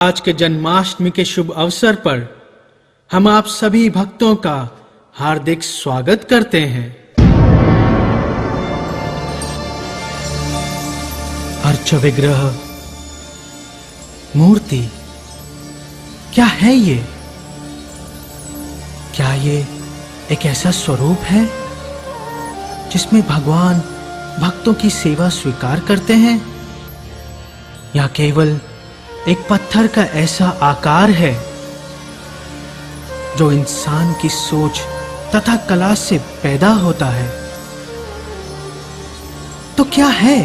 आज के जन्माष्टमी के शुभ अवसर पर हम आप सभी भक्तों का हार्दिक स्वागत करते हैं। अर्च विग्रह मूर्ति क्या है ये? क्या ये एक ऐसा स्वरूप है जिसमें भगवान भक्तों की सेवा स्वीकार करते हैं, या केवल एक पत्थर का ऐसा आकार है जो इंसान की सोच तथा कला से पैदा होता है? तो क्या है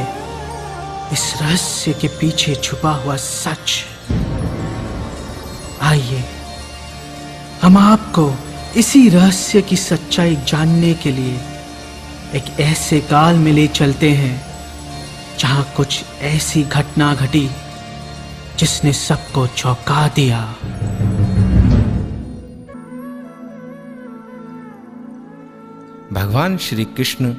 इस रहस्य के पीछे छुपा हुआ सच? आइए हम आपको इसी रहस्य की सच्चाई जानने के लिए एक ऐसे काल में ले चलते हैं जहां कुछ ऐसी घटना घटी जिसने सबको चौंका दिया। भगवान श्री कृष्ण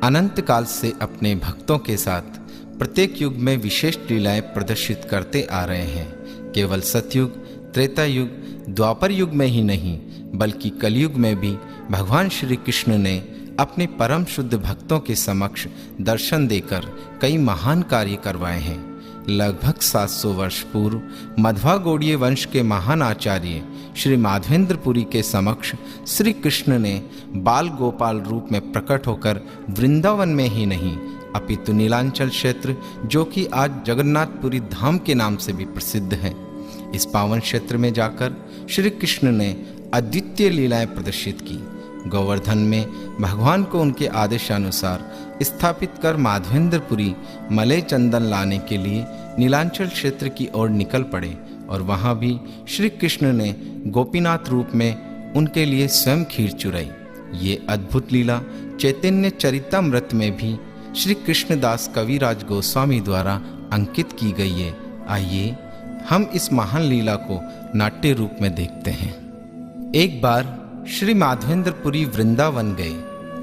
अनंत काल से अपने भक्तों के साथ प्रत्येक युग में विशेष लीलाएं प्रदर्शित करते आ रहे हैं। केवल सतयुग, त्रेता युग, द्वापर युग में ही नहीं बल्कि कलयुग में भी भगवान श्री कृष्ण ने अपने परम शुद्ध भक्तों के समक्ष दर्शन देकर कई महान कार्य करवाए हैं। लगभग 700 वर्ष पूर्व मध्वा गौड़ीय वंश के महान आचार्य श्री माधवेंद्रपुरी के समक्ष श्री कृष्ण ने बाल गोपाल रूप में प्रकट होकर वृंदावन में ही नहीं अपितु नीलांचल क्षेत्र, जो कि आज जगन्नाथपुरी धाम के नाम से भी प्रसिद्ध है, इस पावन क्षेत्र में जाकर श्री कृष्ण ने अद्वितीय लीलाएं प्रदर्शित की। गोवर्धन में भगवान को उनके आदेशानुसार स्थापित कर माधवेंद्रपुरी मलय चंदन लाने के लिए नीलांचल क्षेत्र की ओर निकल पड़े और वहां भी श्री कृष्ण ने गोपीनाथ रूप में उनके लिए स्वयं खीर चुराई। ये अद्भुत लीला चैतन्य चरितामृत में भी श्री कृष्णदास कविराज गोस्वामी द्वारा अंकित की गई है। आइए हम इस महान लीला को नाट्य रूप में देखते हैं। एक बार श्री माधवेंद्रपुरी वृंदावन गए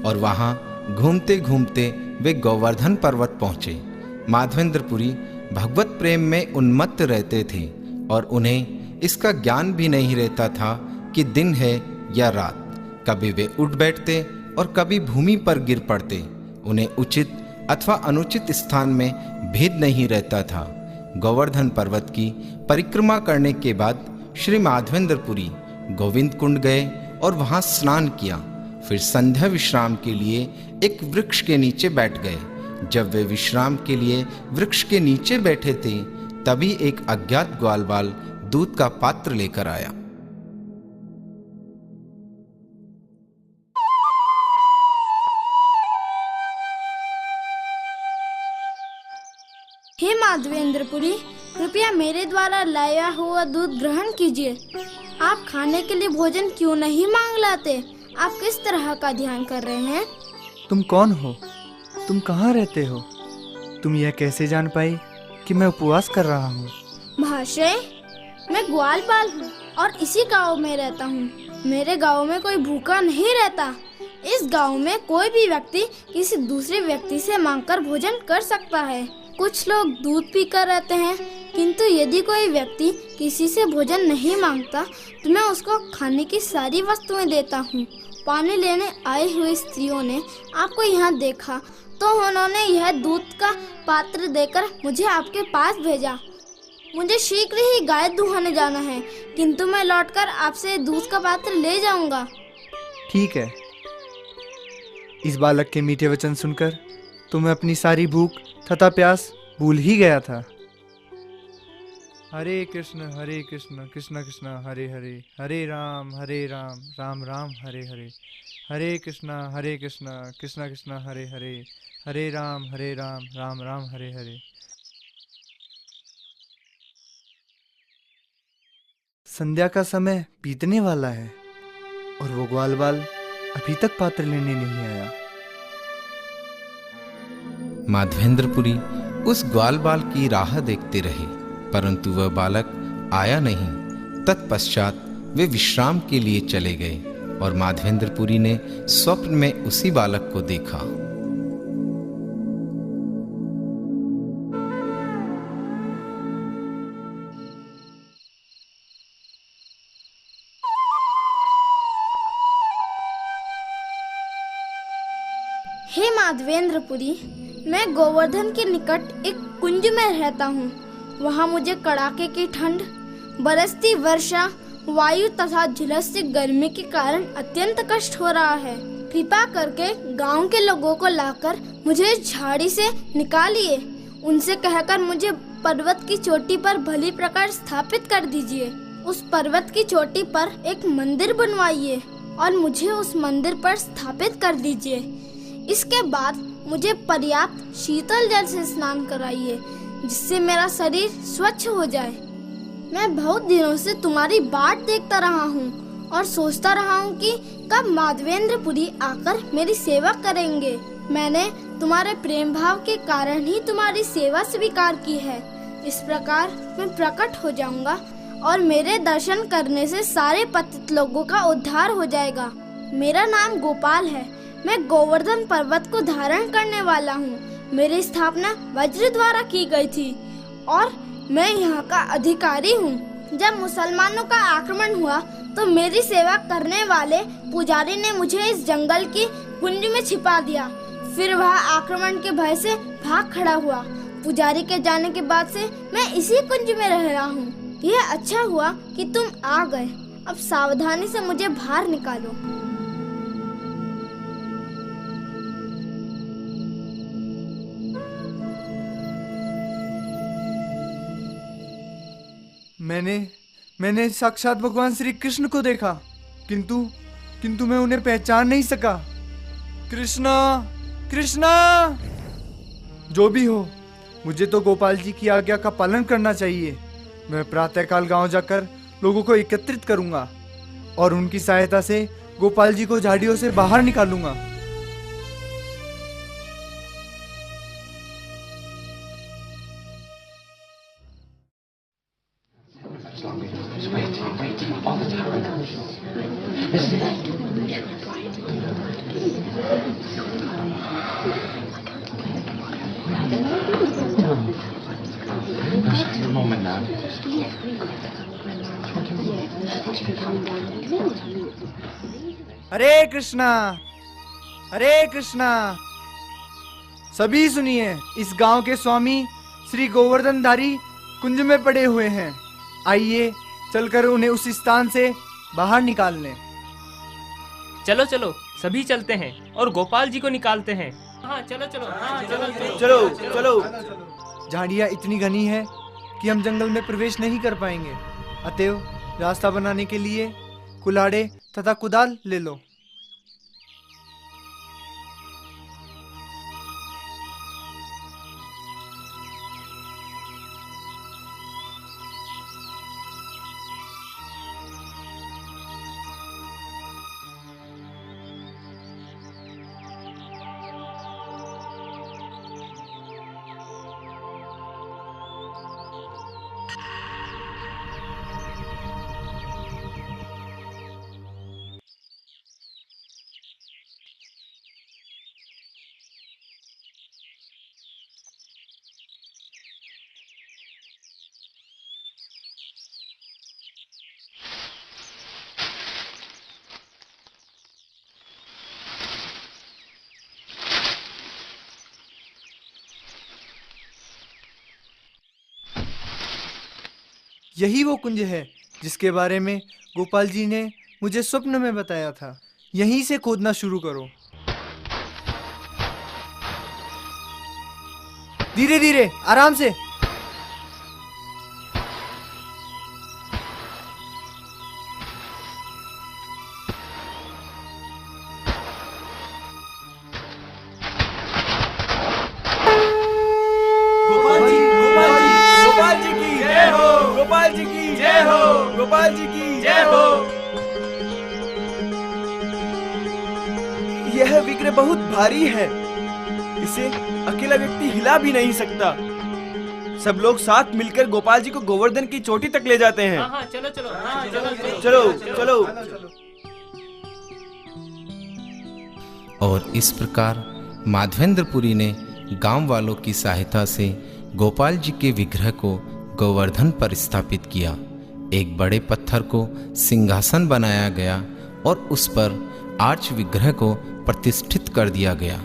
और वहां घूमते घूमते वे गोवर्धन पर्वत पहुंचे। माधवेंद्रपुरी भगवत प्रेम में उन्मत्त रहते थे और उन्हें इसका ज्ञान भी नहीं रहता था कि दिन है या रात। कभी वे उठ बैठते और कभी भूमि पर गिर पड़ते। उन्हें उचित अथवा अनुचित स्थान में भेद नहीं रहता था। गोवर्धन पर्वत की परिक्रमा करने के बाद श्री माधवेंद्रपुरी गोविंद कुंड गए और वहां स्नान किया। फिर संध्या विश्राम के लिए एक वृक्ष के नीचे बैठ गए। जब वे विश्राम के लिए वृक्ष के नीचे बैठे थे तभी एक अज्ञात ग्वालवाल दूध का पात्र लेकर आया। हे माधवेंद्रपुरी, कृपया मेरे द्वारा लाया हुआ दूध ग्रहण कीजिए। आप खाने के लिए भोजन क्यों नहीं मांग लाते? आप किस तरह का ध्यान कर रहे हैं? तुम कौन हो? तुम कहाँ रहते हो? तुम यह कैसे जान पाई कि मैं उपवास कर रहा हूँ? महाशय, मैं ग्वालपाल हूँ और इसी गांव में रहता हूँ। मेरे गांव में कोई भूखा नहीं रहता। इस गांव में कोई भी व्यक्ति किसी दूसरे व्यक्ति से मांगकर भोजन कर सकता है। कुछ लोग दूध पीकर रहते हैं, किंतु यदि कोई व्यक्ति किसी से भोजन नहीं मांगता तो मैं उसको खाने की सारी वस्तुएं देता हूँ। पानी लेने आई हुई स्त्रियों ने आपको यहाँ देखा तो उन्होंने यह दूध का पात्र देकर मुझे आपके पास भेजा। मुझे शीघ्र ही गाय दुहाने जाना है, किंतु मैं लौटकर आपसे दूध का पात्र ले जाऊंगा। ठीक है। इस बालक के मीठे वचन सुनकर तो मैं अपनी सारी भूख तथा प्यास भूल ही गया था। हरे कृष्ण कृष्ण कृष्ण हरे हरे, हरे राम राम राम हरे हरे, हरे कृष्ण कृष्ण कृष्ण हरे हरे, हरे राम राम राम हरे हरे। संध्या का समय बीतने वाला है और वो ग्वालवाल अभी तक पात्र लेने नहीं आया। माधवेंद्रपुरी उस ग्वालबाल की राह देखते रहे, परंतु वह बालक आया नहीं। तत्पश्चात वे विश्राम के लिए चले गए और माधवेंद्रपुरी ने स्वप्न में उसी बालक को देखा। हे माधवेंद्रपुरी, मैं गोवर्धन के निकट एक कुंज में रहता हूँ। वहाँ मुझे कड़ाके की ठंड, बरसती वर्षा, वायु तथा झुलसती गर्मी के कारण अत्यंत कष्ट हो रहा है। कृपा करके गांव के लोगों को लाकर मुझे इस झाड़ी से निकालिए। उनसे कहकर मुझे पर्वत की चोटी पर भली प्रकार स्थापित कर दीजिए। उस पर्वत की चोटी पर एक मंदिर बनवाइए और मुझे उस मंदिर पर स्थापित कर दीजिए। इसके बाद मुझे पर्याप्त शीतल जल से स्नान कराइए, जिससे मेरा शरीर स्वच्छ हो जाए। मैं बहुत दिनों से तुम्हारी बाट देखता रहा हूँ और सोचता रहा हूँ कि कब माधवेंद्रपुरी आकर मेरी सेवा करेंगे। मैंने तुम्हारे प्रेम भाव के कारण ही तुम्हारी सेवा स्वीकार की है। इस प्रकार मैं प्रकट हो जाऊंगा और मेरे दर्शन करने से सारे पतित लोगों का उद्धार हो जाएगा। मेरा नाम गोपाल है। मैं गोवर्धन पर्वत को धारण करने वाला हूँ। मेरी स्थापना वज्र द्वारा की गई थी और मैं यहाँ का अधिकारी हूँ। जब मुसलमानों का आक्रमण हुआ तो मेरी सेवा करने वाले पुजारी ने मुझे इस जंगल की कुंज में छिपा दिया। फिर वह आक्रमण के भय से भाग खड़ा हुआ। पुजारी के जाने के बाद से मैं इसी कुंज में रह रहा हूँ। यह अच्छा हुआ कि तुम आ गए। अब सावधानी से मुझे बाहर निकालो। मैंने साक्षात भगवान श्री कृष्ण को देखा, किंतु मैं उन्हें पहचान नहीं सका। कृष्णा, कृष्णा! जो भी हो, मुझे तो गोपाल जी की आज्ञा का पालन करना चाहिए। मैं प्रातःकाल गांव जाकर लोगों को एकत्रित करूंगा और उनकी सहायता से गोपाल जी को झाड़ियों से बाहर निकालूंगा। हरे कृष्णा, हरे कृष्णा! सभी सुनिए, इस गांव के स्वामी श्री गोवर्धनधारी कुंज में पड़े हुए हैं। आइए चलकर उन्हें उस स्थान से बाहर निकाल लें। चलो चलो, सभी चलते हैं और गोपाल जी को निकालते हैं। हाँ चलो चलो, हाँ चलो चलो चलो। झाड़ियाँ इतनी घनी है कि हम जंगल में प्रवेश नहीं कर पाएंगे। अतएव रास्ता बनाने के लिए कुल्हाड़े तथा कुदाल ले लो। यही वो कुंज है जिसके बारे में गोपाल जी ने मुझे स्वप्न में बताया था। यहीं से खोदना शुरू करो। धीरे धीरे, आराम से। गोपाल जी की जय हो, गोपाल जी की जय हो, गोपाल जी की जय हो। यह विग्रह बहुत भारी है, इसे अकेला व्यक्ति हिला भी नहीं सकता। सब लोग साथ मिलकर गोपाल जी को गोवर्धन की चोटी तक ले जाते हैं। हाँ चलो चलो, हाँ चलो चलो। और इस प्रकार माधवेंद्रपुरी ने गांव वालों की सहायता से गोपाल जी के विग्रह को गोवर्धन पर स्थापित किया। एक बड़े पत्थर को सिंहासन बनाया गया और उस पर आर्च विग्रह को प्रतिष्ठित कर दिया गया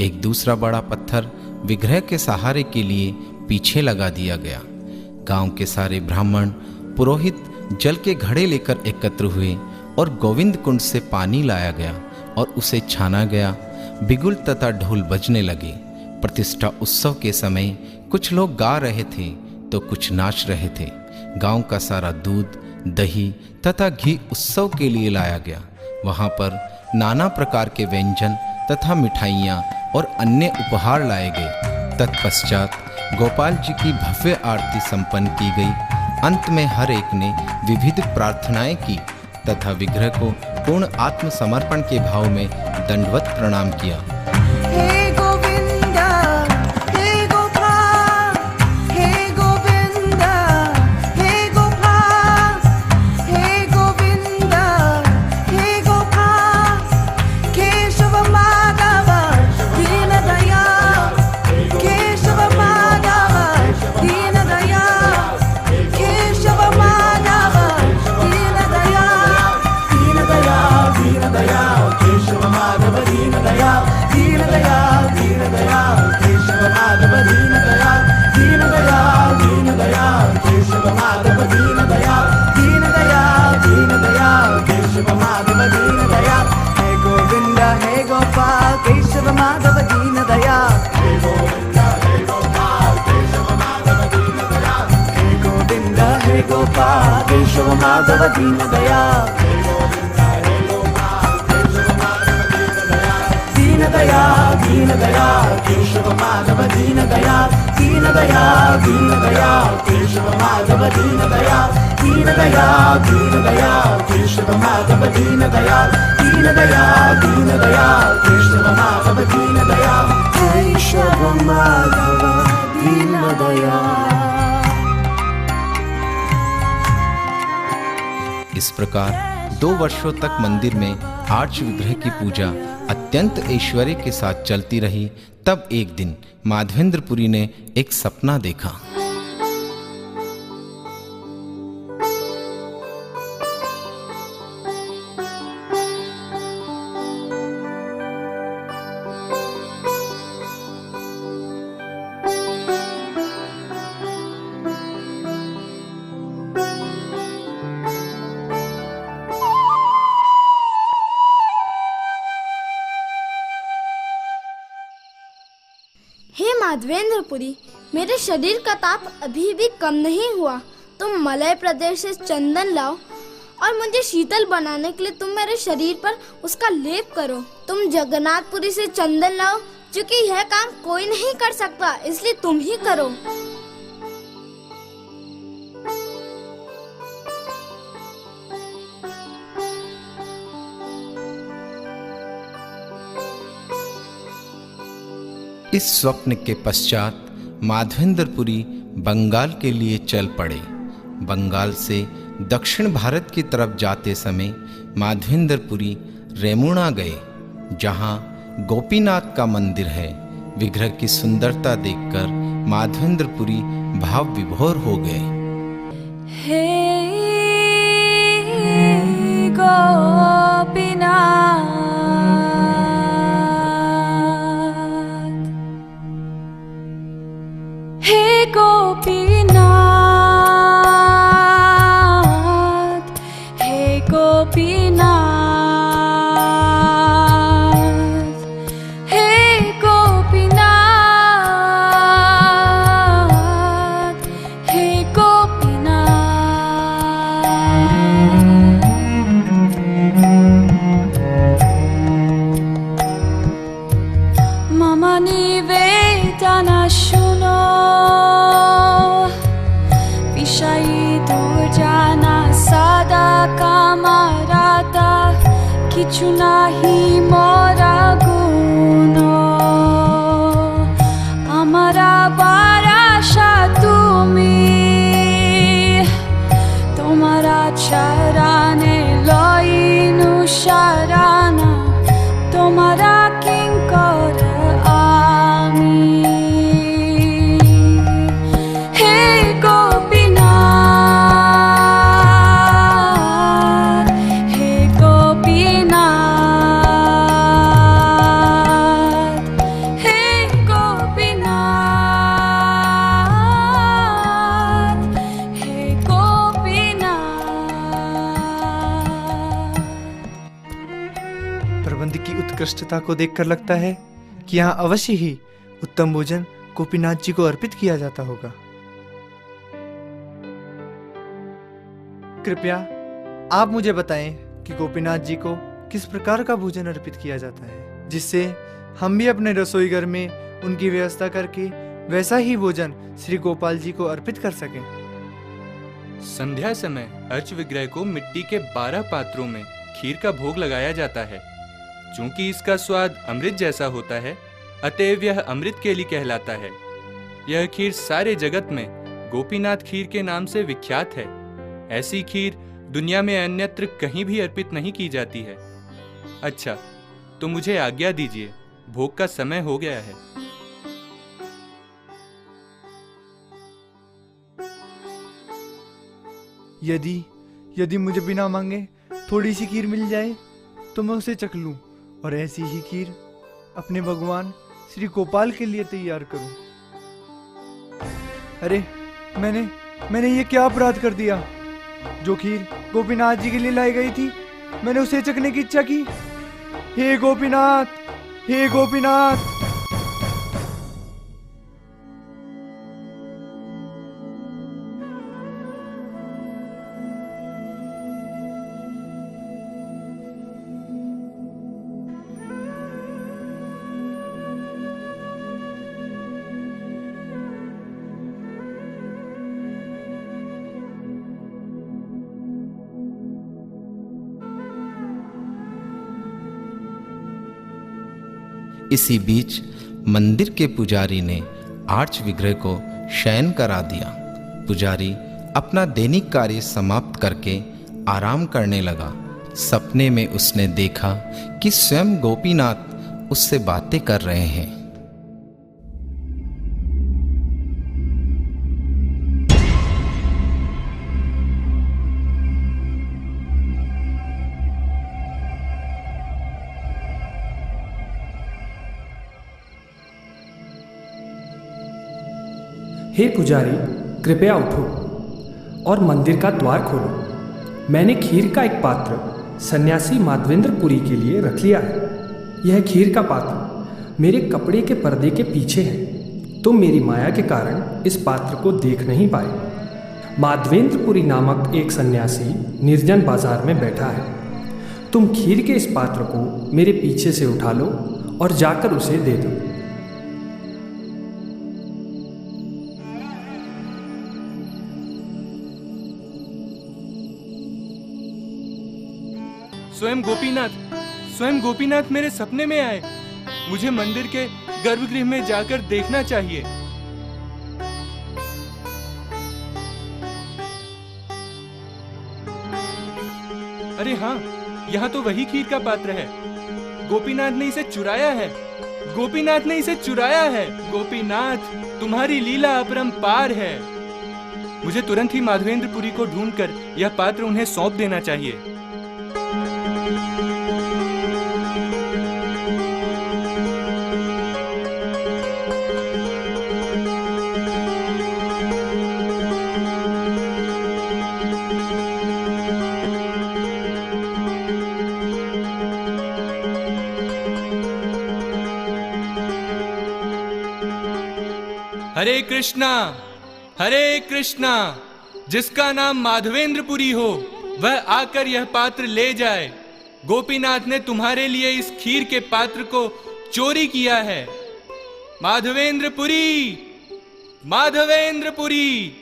एक दूसरा बड़ा पत्थर विग्रह के सहारे के लिए पीछे लगा दिया गया। गांव के सारे ब्राह्मण पुरोहित जल के घड़े लेकर एकत्र हुए और गोविंद कुंड से पानी लाया गया और उसे छाना गया। बिगुल तथा ढोल बजने लगे। प्रतिष्ठा उत्सव के समय कुछ लोग गा रहे थे तो कुछ नाच रहे थे। गांव का सारा दूध, दही तथा घी उत्सव के लिए लाया गया। वहां पर नाना प्रकार के व्यंजन तथा मिठाइयाँ और अन्य उपहार लाए गए। तत्पश्चात गोपाल जी की भव्य आरती संपन्न की गई। अंत में हर एक ने विविध प्रार्थनाएं की तथा विग्रह को पूर्ण आत्मसमर्पण के भाव में दंडवत प्रणाम किया। हे गोविंदा, हे गोपाल, हे गोविंदा, हे गोपाल, हे गोविंदा, हे गोपाल, केशव माधव दीन दयाल, केशव माधव दीन दयाल, केशव माधव दीन दयाल, दीन दयाल, दीन दयाल, केशव माधव दीन दयाल, दीन दयाल, दीन दयाल, केशव माधव दीन दयाल, दीन दयाल, दीन दयाल, केशव माधव दीन दयाल, दीन दयाल, दीन दयाल, केशव माधव दीन दयाल। हे गोविंदा, हे गोपाल, केशव माधव दीन दयाल, हे गोविंदा, हे गोपाल, केशव माधव दीन दयाल, हे गोविंदा, हे गोपाल, केशव माधव दीन दयाल, हे गोविंदा, हे गोपाल, केशव माधव दीन दयाल, दीन दयाल, दीन दयाल, केशव माधव दीन दयाल, दीन दयाल, दीन दयाल, केशव माधव दीन दयाल, दीन दयाल, दीन दयाल, केशव माधव दीन दयाल, दीन दयाल, दीन दयाल, केशव माधव दीन दयाल, केशव माधव दीन दयाल। इस प्रकार 2 वर्षों तक मंदिर में आर्च विग्रह की पूजा अत्यंत ऐश्वर्य के साथ चलती रही। तब एक दिन माधवेंद्रपुरी ने एक सपना देखा। हे माधवेंद्रपुरी, मेरे शरीर का ताप अभी भी कम नहीं हुआ। तुम मलय प्रदेश से चंदन लाओ और मुझे शीतल बनाने के लिए तुम मेरे शरीर पर उसका लेप करो। तुम जगन्नाथपुरी से चंदन लाओ, क्योंकि यह काम कोई नहीं कर सकता, इसलिए तुम ही करो। इस स्वप्न के पश्चात माधवेंद्रपुरी बंगाल के लिए चल पड़े। बंगाल से दक्षिण भारत की तरफ जाते समय माधवेंद्रपुरी रेमुणा गए, जहां गोपीनाथ का मंदिर है। विग्रह की सुंदरता देखकर माधवेंद्रपुरी भाव विभोर हो गए। हे गोपीनाथ, हे गोपीनाथ, हे गोपीनाथ, हे गोपीनाथ, हे गोपीनाथ। मम निवेदना शुनो, दुर्जाना सदा कामराता, किछु नाहि मोरा गुनो। आमारा बाराशा तुमी, तोमारा चरणे लइनु शरणा, तोमारा किंकर आमी। उत्कृष्टता को देखकर लगता है कि यहाँ अवश्य ही उत्तम भोजन गोपीनाथ जी को अर्पित किया जाता होगा। कृपया आप मुझे बताएं कि गोपीनाथ जी को किस प्रकार का भोजन अर्पित किया जाता है, जिससे हम भी अपने रसोई घर में उनकी व्यवस्था करके वैसा ही भोजन श्री गोपाल जी को अर्पित कर सकें। संध्या समय अर्च विग्रह को मिट्टी के 12 पात्रों में खीर का भोग लगाया जाता है। चूंकि इसका स्वाद अमृत जैसा होता है, अतएव यह अमृत केली कहलाता है। यह खीर सारे जगत में गोपीनाथ खीर के नाम से विख्यात है। ऐसी खीर दुनिया में अन्यत्र कहीं भी अर्पित नहीं की जाती है। अच्छा, तो मुझे आज्ञा दीजिए, भोग का समय हो गया है। यदि मुझे बिना मांगे थोड़ी सी खीर मिल जाए तो मैं उसे चख लूं और ऐसी ही खीर अपने भगवान श्री गोपाल के लिए तैयार करूं। अरे मैंने ये क्या अपराध कर दिया? जो खीर गोपीनाथ जी के लिए लाई गई थी, मैंने उसे चखने की इच्छा की। हे गोपीनाथ, हे गोपीनाथ! इसी बीच मंदिर के पुजारी ने आर्च विग्रह को शयन करा दिया। पुजारी अपना दैनिक कार्य समाप्त करके आराम करने लगा। सपने में उसने देखा कि स्वयं गोपीनाथ उससे बातें कर रहे हैं। हे पुजारी, कृपया उठो और मंदिर का द्वार खोलो। मैंने खीर का एक पात्र सन्यासी माधवेंद्रपुरी के लिए रख लिया है। यह खीर का पात्र मेरे कपड़े के पर्दे के पीछे है। तुम मेरी माया के कारण इस पात्र को देख नहीं पाए। माधवेंद्रपुरी नामक एक सन्यासी निर्जन बाजार में बैठा है। तुम खीर के इस पात्र को मेरे पीछे से उठा लो और जाकर उसे दे दो। स्वयं गोपीनाथ मेरे सपने में आए। मुझे मंदिर के गर्भगृह में जाकर देखना चाहिए। अरे हाँ, यहाँ तो वही खीर का पात्र है। गोपीनाथ ने इसे चुराया है। गोपीनाथ ने इसे चुराया है। गोपीनाथ, तुम्हारी लीला अपरंपार है। मुझे तुरंत ही माधवेंद्रपुरी को ढूंढकर यह पात्र उन्हें सौंप देना चाहिए। हरे कृष्णा, जिसका नाम माधवेंद्रपुरी हो वह आकर यह पात्र ले जाए। गोपीनाथ ने तुम्हारे लिए इस खीर के पात्र को चोरी किया है। माधवेंद्रपुरी, माधवेंद्रपुरी,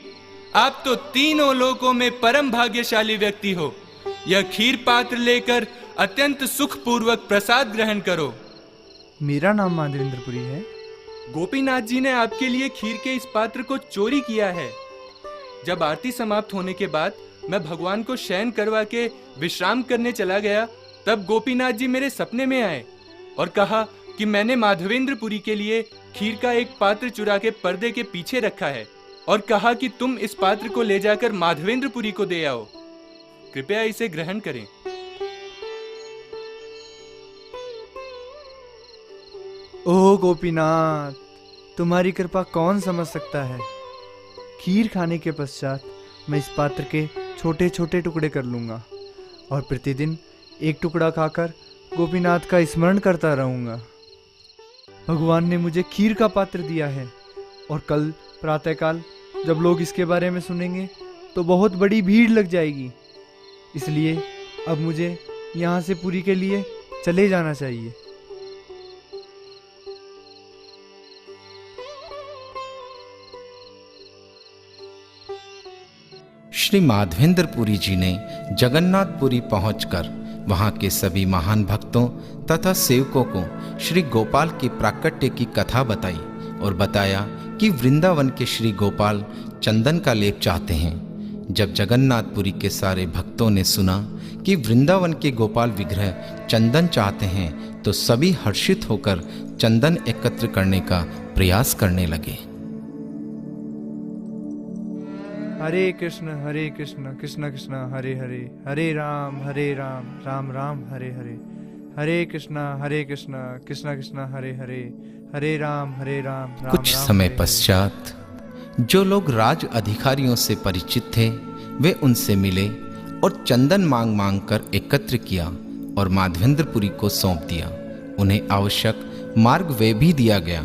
आप तो तीनों लोकों में परम भाग्यशाली व्यक्ति हो। यह खीर पात्र लेकर अत्यंत सुखपूर्वक प्रसाद ग्रहण करो। मेरा नाम माधवेंद्रपुरी है? गोपीनाथ जी ने आपके लिए खीर के इस पात्र को चोरी किया है। जब आरती समाप्त होने के बाद मैं भगवान को शयन करवा के विश्राम करने चला गया, तब गोपीनाथ जी मेरे सपने में आए और कहा कि मैंने माधवेंद्रपुरी के लिए खीर का एक पात्र चुरा के पर्दे के पीछे रखा है और कहा कि तुम इस पात्र को ले जाकर माधवेंद्रपुरी को दे आओ। कृपया इसे ग्रहण करें। ओह गोपीनाथ, तुम्हारी कृपा कौन समझ सकता है। खीर खाने के पश्चात मैं इस पात्र के छोटे छोटे टुकड़े कर लूंगा और प्रतिदिन एक टुकड़ा खाकर गोपीनाथ का स्मरण करता रहूंगा। भगवान ने मुझे खीर का पात्र दिया है और कल प्रातःकाल जब लोग इसके बारे में सुनेंगे तो बहुत बड़ी भीड़ लग जाएगी। इसलिए अब मुझे यहाँ से पुरी के लिए चले जाना चाहिए। श्री माधवेंद्र पुरी जी ने जगन्नाथपुरी पहुंचकर वहां के सभी महान भक्तों तथा सेवकों को श्री गोपाल की प्राकट्य की कथा बताई और बताया कि वृंदावन के श्री गोपाल चंदन का लेप चाहते हैं। जब जगन्नाथपुरी के सारे भक्तों ने सुना कि वृंदावन के गोपाल विग्रह चंदन चाहते हैं तो सभी हर्षित होकर चंदन एकत्र करने का प्रयास करने लगे। हरे कृष्ण कृष्ण कृष्ण हरे हरे, हरे राम राम राम हरे हरे, हरे कृष्ण कृष्ण कृष्ण हरे हरे, हरे राम राम कुछ राम समय हरे पश्चात जो लोग राज अधिकारियों से परिचित थे वे उनसे मिले और चंदन मांग मांग कर एकत्र किया और माधवेंद्रपुरी को सौंप दिया। उन्हें आवश्यक मार्ग वे भी दिया गया।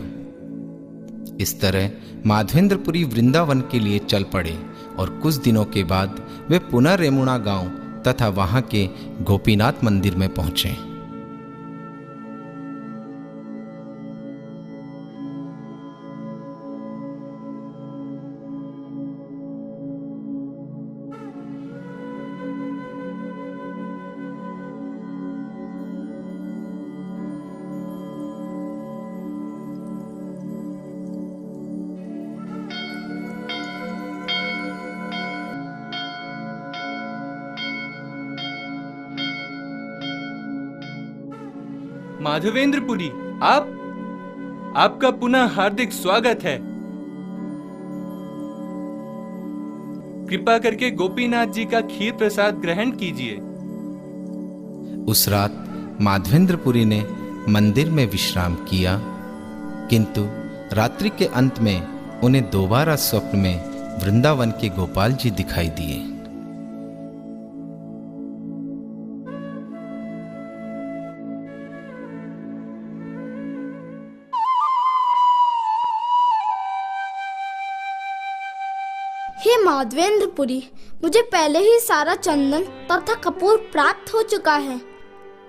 इस तरह माधवेंद्रपुरी वृंदावन के लिए चल पड़े और कुछ दिनों के बाद वे पुनः रेमुणा गांव तथा वहां के गोपीनाथ मंदिर में पहुंचे। माधवेंद्रपुरी, आपका पुनः हार्दिक स्वागत है। कृपा करके गोपीनाथ जी का खीर प्रसाद ग्रहण कीजिए। उस रात माधवेंद्रपुरी ने मंदिर में विश्राम किया, किंतु रात्रि के अंत में उन्हें दोबारा स्वप्न में वृंदावन के गोपाल जी दिखाई दिए। हे माधवेंद्रपुरी, मुझे पहले ही सारा चंदन तथा कपूर प्राप्त हो चुका है।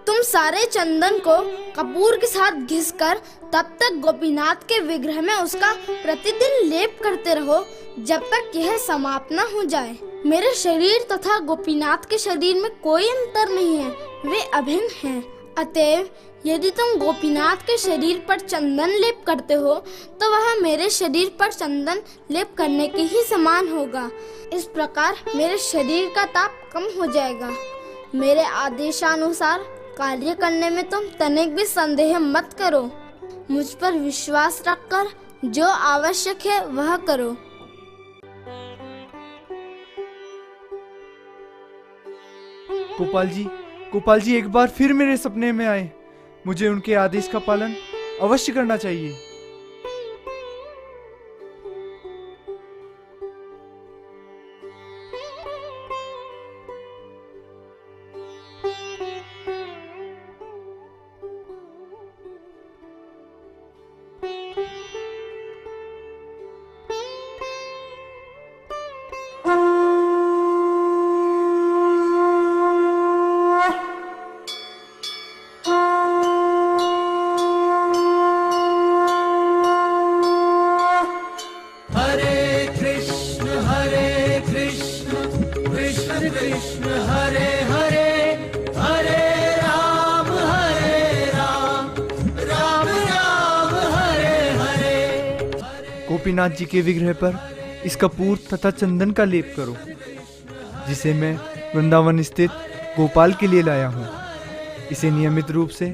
तुम सारे चंदन को कपूर के साथ घिसकर तब तक गोपीनाथ के विग्रह में उसका प्रतिदिन लेप करते रहो जब तक यह समाप्त न हो जाए। मेरे शरीर तथा गोपीनाथ के शरीर में कोई अंतर नहीं है, वे अभिन्न हैं। अतएव यदि तुम गोपीनाथ के शरीर पर चंदन लेप करते हो तो वह मेरे शरीर पर चंदन लेप करने के ही समान होगा। इस प्रकार मेरे शरीर का ताप कम हो जाएगा। मेरे आदेशानुसार कार्य करने में तुम तनिक भी संदेह मत करो। मुझ पर विश्वास रखकर जो आवश्यक है वह करो। गोपाल जी एक बार फिर मेरे सपने में आए। मुझे उनके आदेश का पालन अवश्य करना चाहिए। गोपीनाथ जी के विग्रह पर इस कपूर तथा चंदन का लेप करो, जिसे मैं वृंदावन स्थित गोपाल के लिए लाया हूँ। इसे नियमित रूप से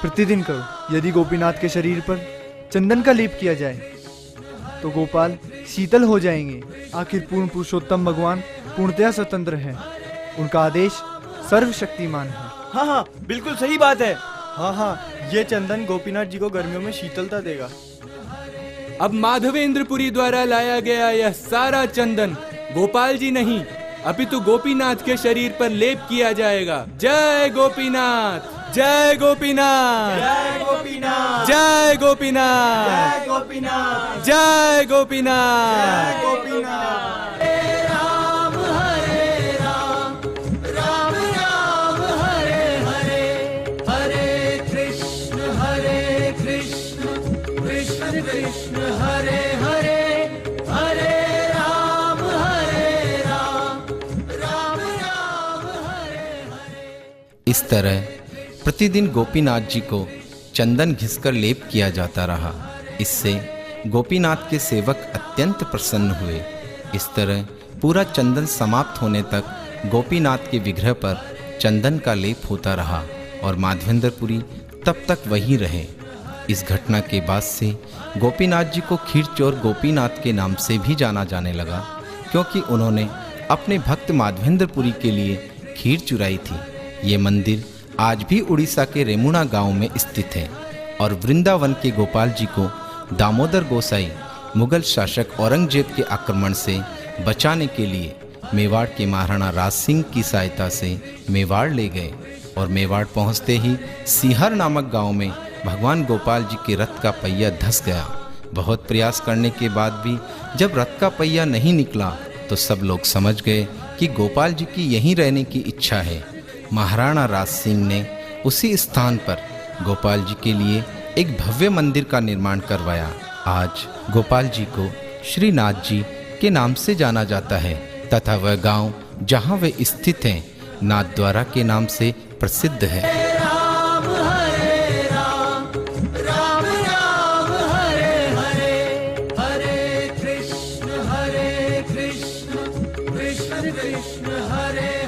प्रतिदिन करो। यदि गोपीनाथ के शरीर पर चंदन का लेप किया जाए तो गोपाल शीतल हो जाएंगे। आखिर पूर्ण पुरुषोत्तम भगवान पूर्णतया स्वतंत्र हैं। उनका आदेश सर्वशक्तिमान है। हाँ, बिल्कुल सही बात है। हाँ, ये चंदन गोपीनाथ जी को गर्मियों में शीतलता देगा। अब माधवेंद्रपुरी द्वारा लाया गया यह सारा चंदन गोपाल जी नहीं अपितु गोपीनाथ के शरीर पर लेप किया जाएगा। जय गोपीनाथ। जय गोपीनाथ, जय गोपीनाथ, जय गोपीनाथ, जय गोपीनाथ, जय गोपीनाथ, जय गोपीनाथ। इस तरह प्रतिदिन गोपीनाथ जी को चंदन घिसकर लेप किया जाता रहा। इससे गोपीनाथ के सेवक अत्यंत प्रसन्न हुए। इस तरह पूरा चंदन समाप्त होने तक गोपीनाथ के विग्रह पर चंदन का लेप होता रहा और माधवेंद्रपुरी तब तक वहीं रहे। इस घटना के बाद से गोपीनाथ जी को खीरचोर गोपीनाथ के नाम से भी जाना जाने लगा, क्योंकि उन्होंने अपने भक्त माधवेंद्रपुरी के लिए खीर चुराई थी। ये मंदिर आज भी उड़ीसा के रेमुणा गांव में स्थित है और वृंदावन के गोपाल जी को दामोदर गोसाई मुगल शासक औरंगजेब के आक्रमण से बचाने के लिए मेवाड़ के महाराणा राज सिंह की सहायता से मेवाड़ ले गए और मेवाड़ पहुंचते ही सीहर नामक गांव में भगवान गोपाल जी के रथ का पहिया धंस गया। बहुत प्रयास करने के बाद भी जब रथ का पहिया नहीं निकला तो सब लोग समझ गए कि गोपाल जी की यहीं रहने की इच्छा है। महाराणा राज सिंह ने उसी स्थान पर गोपाल जी के लिए एक भव्य मंदिर का निर्माण करवाया। आज गोपाल जी को श्रीनाथ जी के नाम से जाना जाता है तथा वह गांव जहां वे स्थित हैं नाथद्वारा के नाम से प्रसिद्ध है। कृष्ण कृष्ण हरे